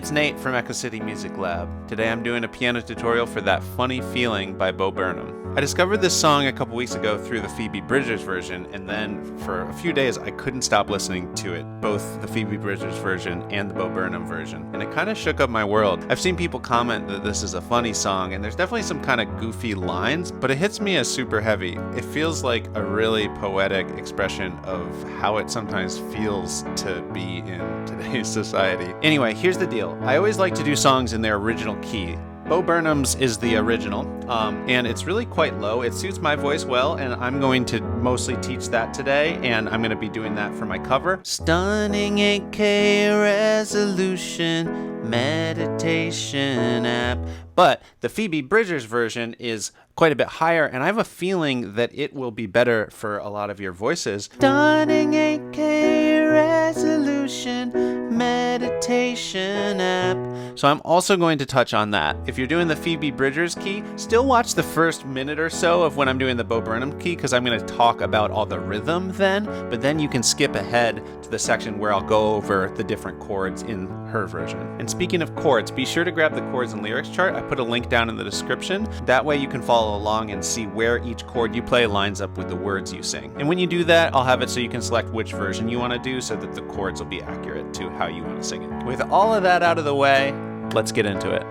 Hey, it's Nate from Echo City Music Lab. Today I'm doing a piano tutorial for That Funny Feeling by Bo Burnham. I discovered this song a couple weeks ago through the Phoebe Bridgers version, and then for a few days I couldn't stop listening to it, both the Phoebe Bridgers version and the Bo Burnham version, and it kind of shook up my world. I've seen people comment that this is a funny song, and there's definitely some kind of goofy lines, but it hits me as super heavy. It feels like a really poetic expression of how it sometimes feels to be in today's society. Anyway, here's the deal. I always like to do songs in their original key. Bo Burnham's is the original, and it's really quite low. It suits my voice well, and I'm going to mostly teach that today, and I'm going to be doing that for my cover. Stunning 8K resolution meditation app. But the Phoebe Bridgers version is quite a bit higher, and I have a feeling that it will be better for a lot of your voices. Stunning 8K resolution meditation app. So I'm also going to touch on that. If you're doing the Phoebe Bridgers key, still watch the first minute or so of when I'm doing the Bo Burnham key, because I'm going to talk about all the rhythm then, but then you can skip ahead to the section where I'll go over the different chords in her version. And speaking of chords, be sure to grab the chords and lyrics chart. I put a link down in the description. That way you can follow along and see where each chord you play lines up with the words you sing. And when you do that, I'll have it so you can select which version you want to do so that the chords will be accurate to how you want to sing it. With all of that out of the way, let's get into it.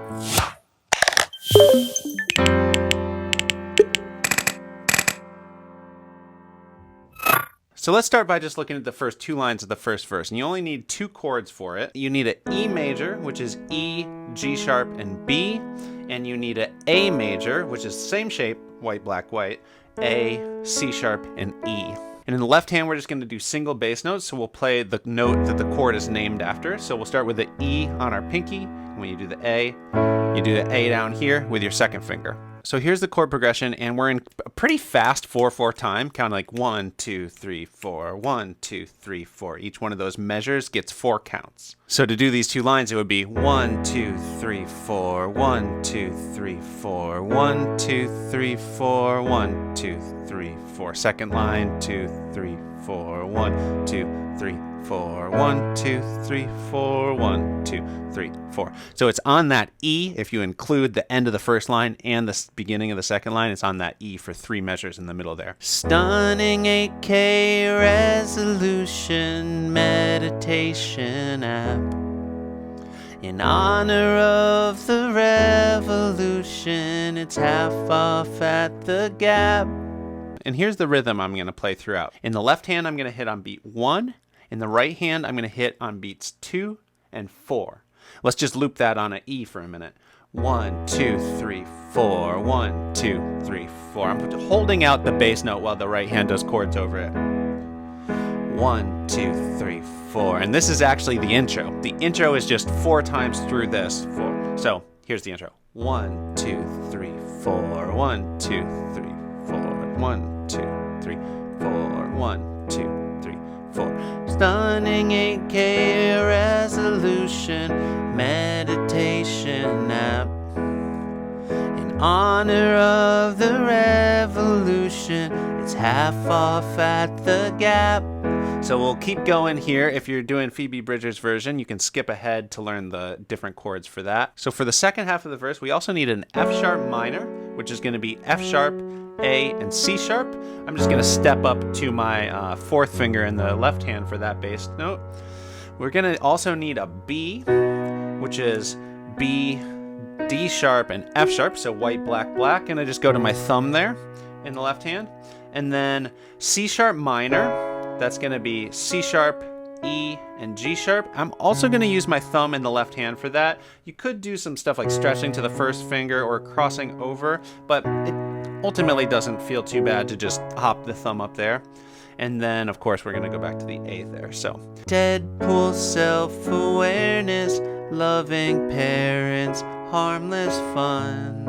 So let's start by just looking at the first two lines of the first verse, and you only need two chords for it. You need an E major, which is E, G sharp, and B, and you need an A major, which is the same shape, white, black, white, A, C sharp, and E. And in the left hand, we're just going to do single bass notes, so we'll play the note that the chord is named after. So we'll start with the E on our pinky, and when you do the A, you do the A down here with your second finger. So here's the chord progression, and we're in a pretty fast 4/4 time, kind of like 1, 2, 3, 4, 1, 2, 3, 4. Each one of those measures gets 4 counts. So to do these two lines, it would be 1, 2, 3, 4, 1, 2, 3, 4, 1, 2, 3, 4, 1, 2, 3, 4. Second line, 2, 3, 4, 1, 2, 3, 4, 1, 2, 3, 4, 1, 2, 3, 4. So it's on that E. If you include the end of the first line and the beginning of the second line, it's on that E for 3 measures in the middle there. Stunning 8K resolution meditation app. In honor of the revolution, it's half off at the Gap. And here's the rhythm I'm going to play throughout. In the left hand, I'm going to hit on beat 1. In the right hand, I'm going to hit on beats 2 and 4. Let's just loop that on an E for a minute. 1, 2, 3, 4. 1, 2, 3, 4. I'm holding out the bass note while the right hand does chords over it. 1, 2, 3, 4. And this is actually the intro. The intro is just 4 times through this. 4. So here's the intro. 1, 2, 3, 4. 1, 2, 3, 4. 1, 2, 3, 4. 1, 2, 3, 4. Stunning 8K resolution meditation app. In honor of the revolution, it's half off at the Gap. So we'll keep going here. If you're doing Phoebe Bridgers' version, you can skip ahead to learn the different chords for that. So for the second half of the verse, we also need an F sharp minor, which is going to be F sharp, A, and C sharp. I'm just going to step up to my fourth finger in the left hand for that bass note. We're going to also need a B, which is B, D sharp, and F sharp, so white, black, black, and I just go to my thumb there in the left hand. And then C sharp minor, that's going to be C sharp, E, and G sharp. I'm also going to use my thumb in the left hand for that. You could do some stuff like stretching to the first finger or crossing over, but it ultimately doesn't feel too bad to just hop the thumb up there. And then, of course, we're going to go back to the A there. So Deadpool self-awareness, loving parents, harmless fun.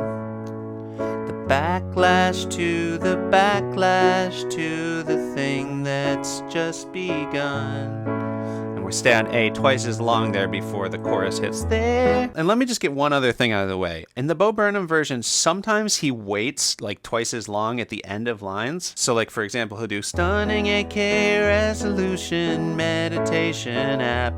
The backlash to the thing that's just begun. And we're stay on A twice as long there before the chorus hits there. And let me just get one other thing out of the way. In the Bo Burnham version, sometimes he waits like twice as long at the end of lines. So like, for example, he'll do stunning 8K resolution meditation app.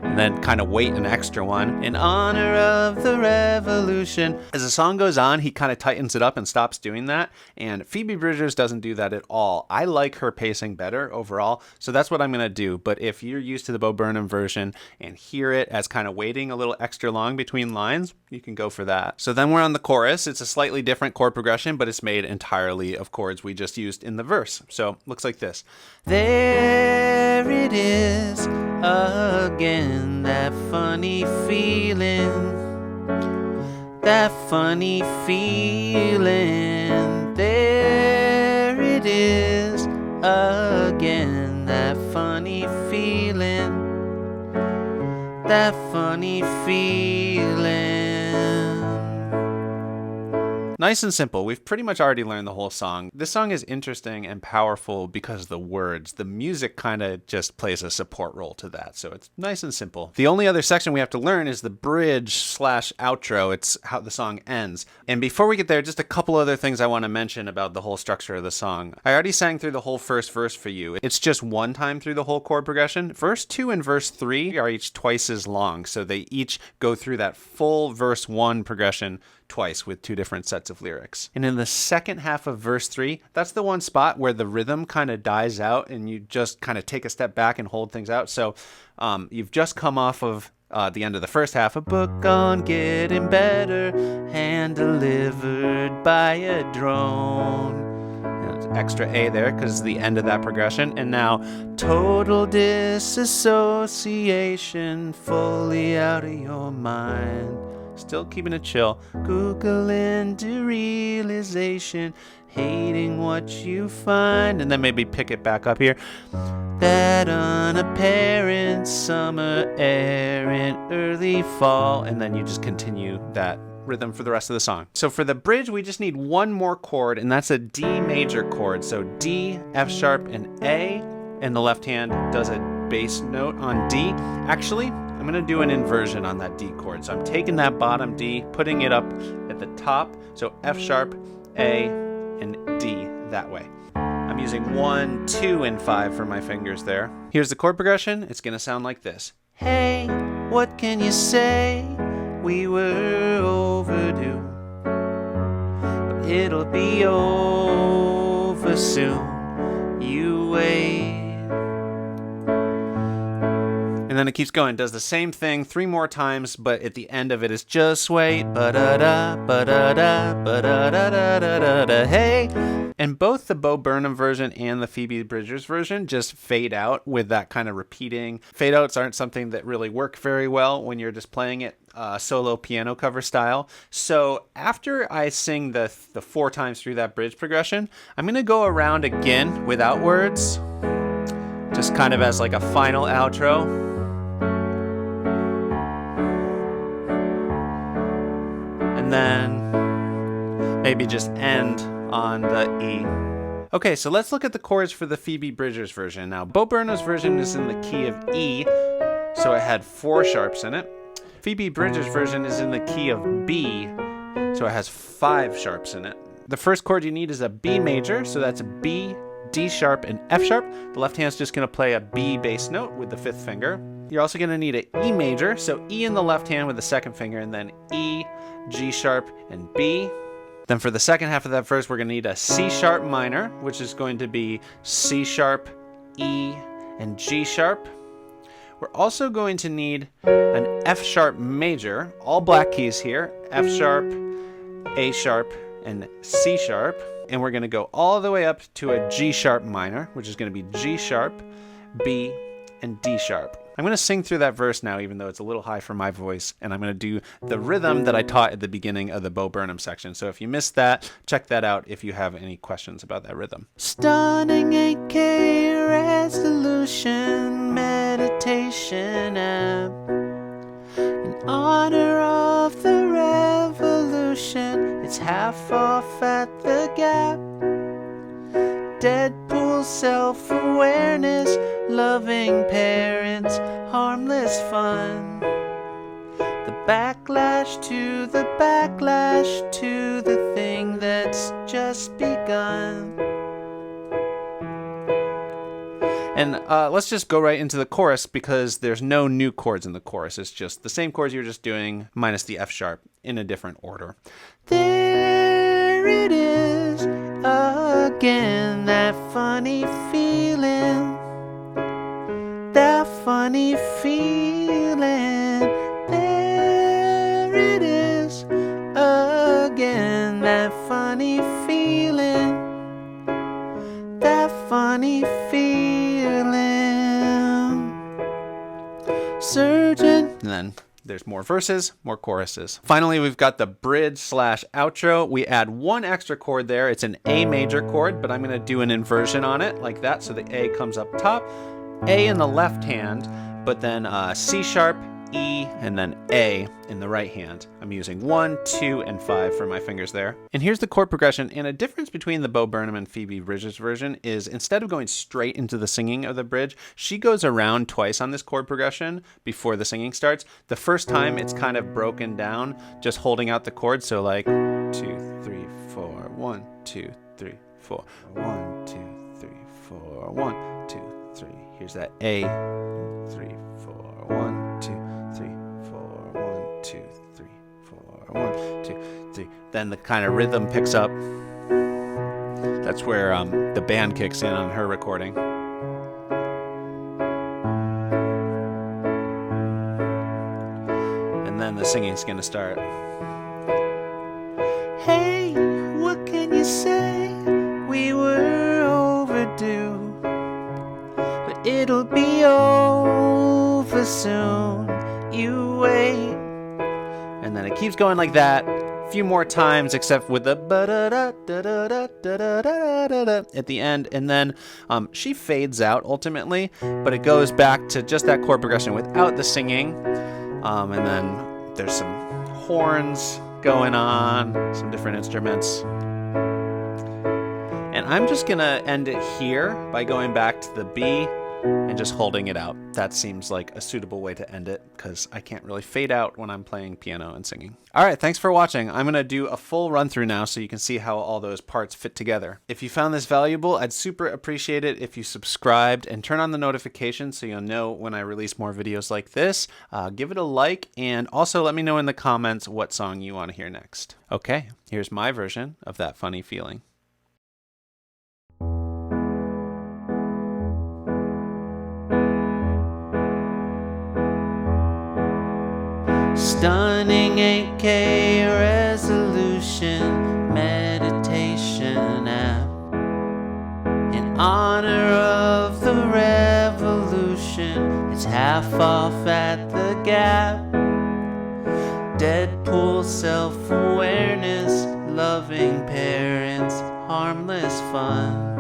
In and then kind of wait an extra one. In honor of the revolution. As the song goes on, he kind of tightens it up and stops doing that, and Phoebe Bridgers doesn't do that at all. I like her pacing better overall, so that's what I'm going to do. But if you're used to the Bo Burnham version and hear it as kind of waiting a little extra long between lines, you can go for that. So then we're on the chorus. It's a slightly different chord progression, but it's made entirely of chords we just used in the verse. So looks like this. There it is again, that funny feeling, that funny feeling. There it is again, that funny feeling, that funny feeling. Nice and simple. We've pretty much already learned the whole song. This song is interesting and powerful because of the words. The music kind of just plays a support role to that, so it's nice and simple. The only other section we have to learn is the bridge / outro. It's how the song ends. And before we get there, just a couple other things I want to mention about the whole structure of the song. I already sang through the whole first verse for you. It's just one time through the whole chord progression. Verse 2 and verse 3 are each twice as long, so they each go through that full verse 1 progression twice with 2 different sets of lyrics. And in the second half of verse 3, that's the one spot where the rhythm kind of dies out and you just kind of take a step back and hold things out. So you've just come off of the end of the first half, a book on getting better, hand delivered by a drone. Extra A there because it's the end of that progression. And now total disassociation, fully out of your mind. Still keeping it chill. Google into realization, hating what you find. And then maybe pick it back up here. That unapparent summer air in early fall. And then you just continue that rhythm for the rest of the song. So for the bridge, we just need one more chord, and that's a D major chord. So D, F sharp, and A, and the left hand does a bass note on D. Actually, I'm going to do an inversion on that D chord. So I'm taking that bottom D, putting it up at the top. So F sharp, A, and D that way. I'm using 1, 2, and 5 for my fingers there. Here's the chord progression. It's going to sound like this. Hey, what can you say? We were overdue, but it'll be over soon. You wait. And then it keeps going. Does the same thing 3 more times, but at the end of it is just wait. Ba-da-da, ba-da-da, ba-da-da-da-da-da-da. Hey. And both the Bo Burnham version and the Phoebe Bridgers version just fade out with that kind of repeating. Fade outs aren't something that really work very well when you're just playing it solo piano cover style. So after I sing the 4 times through that bridge progression, I'm going to go around again without words, just kind of as like a final outro. And then maybe just end on the E. Okay, so let's look at the chords for the Phoebe Bridgers version. Now, Bo Burnham's version is in the key of E, so it had 4 sharps in it. Phoebe Bridgers' version is in the key of B, so it has 5 sharps in it. The first chord you need is a B major, so that's B, D sharp, and F sharp. The left hand's just going to play a B bass note with the 5th finger. You're also going to need an E major, so E in the left hand with the 2nd finger, and then E, G sharp, and B. Then for the second half of that verse, we're going to need a C sharp minor, which is going to be C sharp, E, and G sharp. We're also going to need an F sharp major, all black keys here, F sharp, A sharp, and C sharp. And we're going to go all the way up to a G sharp minor, which is going to be G sharp, B, and D sharp. I'm going to sing through that verse now, even though it's a little high for my voice, and I'm going to do the rhythm that I taught at the beginning of the Bo Burnham section. So if you missed that, check that out if you have any questions about that rhythm. Stunning 8K resolution meditation app in honor of the revolution. It's half off at the Gap. Deadpool self-awareness, loving parents, harmless fun. The backlash to the backlash to the thing that's just begun. And let's just go right into the chorus because there's no new chords in the chorus. It's just the same chords you were just doing minus the F sharp in a different order. There it is again, that funny feeling. That funny feeling. There it is again, that funny feeling. That funny feeling. Surgeon. And then there's more verses, more choruses. Finally, we've got the bridge/outro. We add one extra chord there. It's an A major chord, but I'm going to do an inversion on it like that. So the A comes up top, A in the left hand, but then C sharp, E, and then A in the right hand. I'm using 1, 2, and 5 for my fingers there. And here's the chord progression. And a difference between the Burnham and Phoebe Bridgers version is instead of going straight into the singing of the bridge, she goes around twice on this chord progression before the singing starts. The first time it's kind of broken down, just holding out the chords. So like 2, 3, 4, 1, 2, 3, 4, 1, 2, 3, 4, 1, 2, 3. Here's that A, 3, 4, 1, 2, 3, 4, 1, 2, 3, 4, 1, 2, 3. Then the kind of rhythm picks up. That's where the band kicks in on her recording. And then the singing's gonna start. Hey, what can you say? We were overdue, but it'll be over soon. You wait. And then it keeps going like that a few more times, except with the at the end. And then she fades out ultimately, but it goes back to just that chord progression without the singing. And then there's some horns going on, some different instruments. And I'm just gonna end it here by going back to the B and just holding it out. That seems like a suitable way to end it because I can't really fade out when I'm playing piano and singing. All right, thanks for watching. I'm gonna do a full run through now so you can see how all those parts fit together. If you found this valuable, I'd super appreciate it if you subscribed and turn on the notifications so you'll know when I release more videos like this. Give it a like and also let me know in the comments what song you want to hear next. Okay, here's my version of That Funny Feeling. Stunning 8K resolution meditation app in honor of the revolution. It's half off at the Gap. Deadpool self-awareness, loving parents, harmless fun.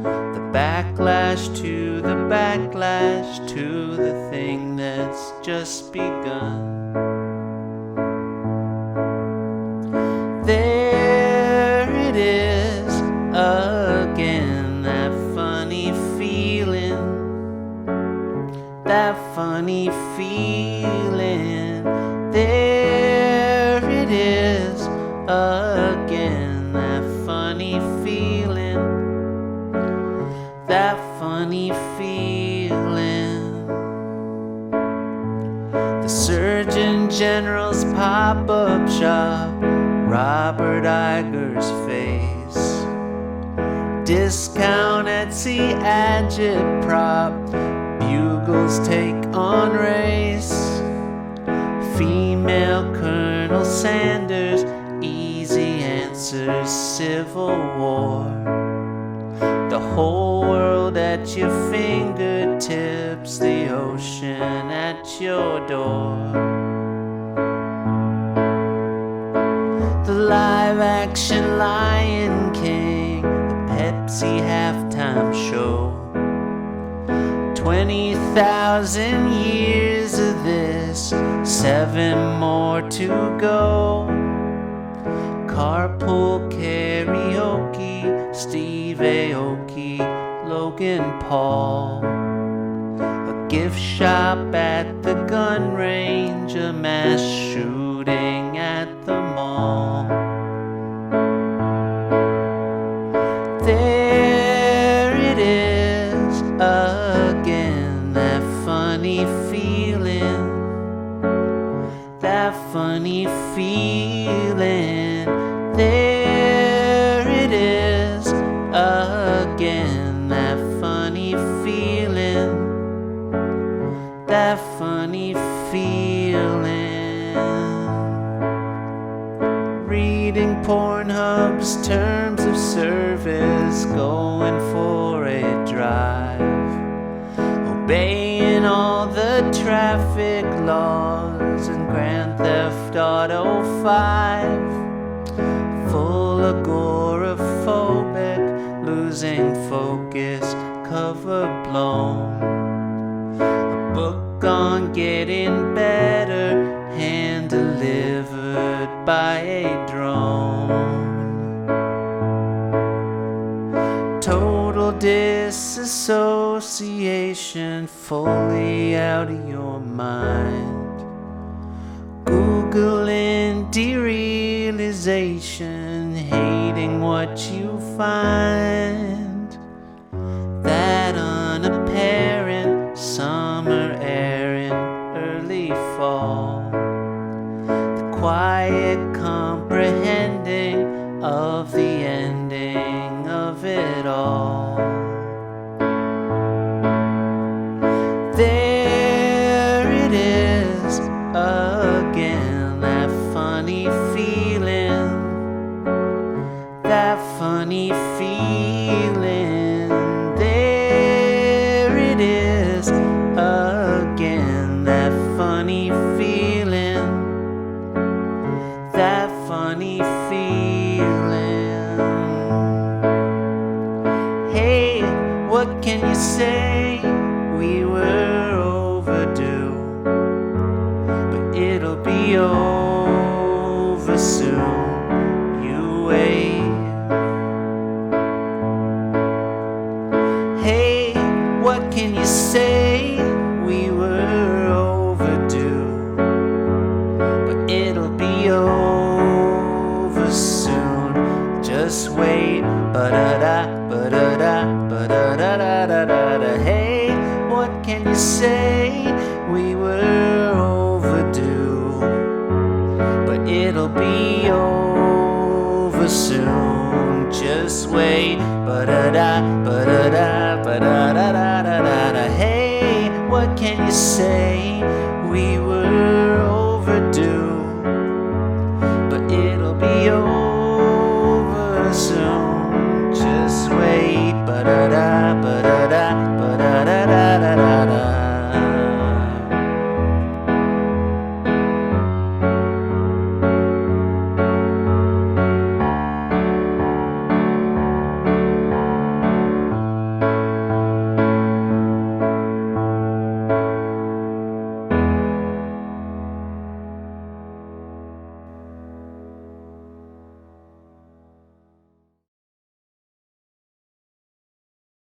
The backlash to the backlash to the thing that's just begun. There it is again, that funny feeling. That funny feeling. There it is again, that funny feeling. That funny feeling. The Surgeon General's pop-up shop, Robert Iger's face. Discount Etsy agitprop, Bugle's take on race. Female Colonel Sanders, easy answers, Civil War. The whole world at your fingertips, the ocean at your door. The live-action Lion King, the Pepsi halftime show. 20,000 years of this, 7 more to go. Carpool karaoke, Steve Aoki, Logan Paul. A gift shop at the gun range, a mass shooting at the mall. There it is. that funny feeling. There it is again, that funny feeling, that funny feeling. Reading Pornhub's terms of service, going for a drive, obeying all the traffic laws in Grand Theft Auto 5, full agoraphobic, losing focus, cover blown. A book on getting better, hand delivered by a drone. Total disassociation, fully out of your mind. Googling derealization, hating what you find. That unapparent summer air in early fall. The quiet comprehending of the ending of it all. There it is again, that funny feeling, that funny feeling. There it is again, that funny feeling, that funny feeling. Hey, what can you say? We were overdue, but it'll be over soon. You wait. Hey, what can you say? We were overdue, but it'll be over soon. Just wait. Ba-da-da, ba-da-da, ba-da-da-da-da-da. Hey, what can you say? We were overdue, but it'll be over soon. Just wait. Ba-da-da, ba-da-da.